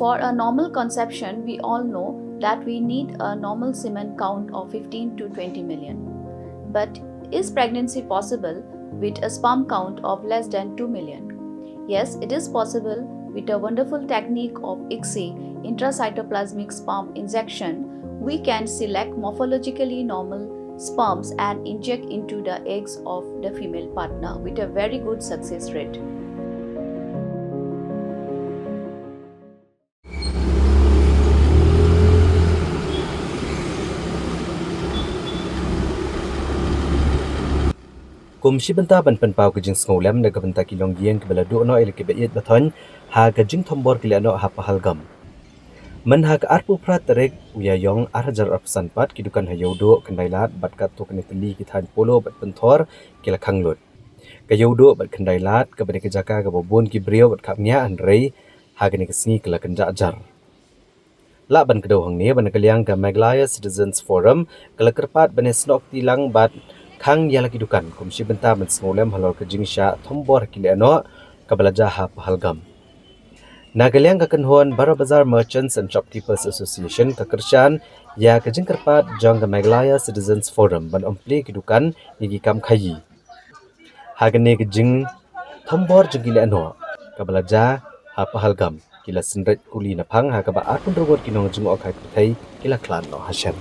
For a normal conception, we all know that we need a normal semen count of 15 to 20 million. But is pregnancy possible with a sperm count of less than 2 million? Yes, it is possible with a wonderful technique of ICSI, intracytoplasmic sperm injection. We can select morphologically normal sperms and inject into the eggs of the female partner with a very good success rate. Kumshi benta ban pynpaw ke Jingsngewlem na benta kilong gieng ke beladu no ele ke beit bathon ha ke jing thombor ke no ha Pahalgam. Man ha ke arpu prat terek uya yong arjar apsan pat ki dukan ha yodo kendailat bat kat to kene teli ki than polo bat penthor ke la Khang lut. Ke yodo bat kendailat ke bade ke jaka ke bobon ki brio bat kapnya andrei ha ke ne ke singi ke la kenja ajar. La ban kedo hang ne ban ke liang ke Meglaya Citizens Forum ke la kerpat bane snok tilang bat Khang ya lagi dukan kumsi benta ban Jingsngewlem halor ke Jingsha thombor kile ano kabalaja ha Pahalgam. Nagaliang kakanhuan Bara Bazar Merchants and Shopkeepers Association kakershan ya ke jingkerpat jong ke Meglaya Citizens Forum ban ompli ke dukan nigi kam khayi. Hagane ke jing thombor jengile ano kabalaja ha Pahalgam kila senret kuli napang ha kaba atun robot kinong jing okai kutai kila klan no hasyan.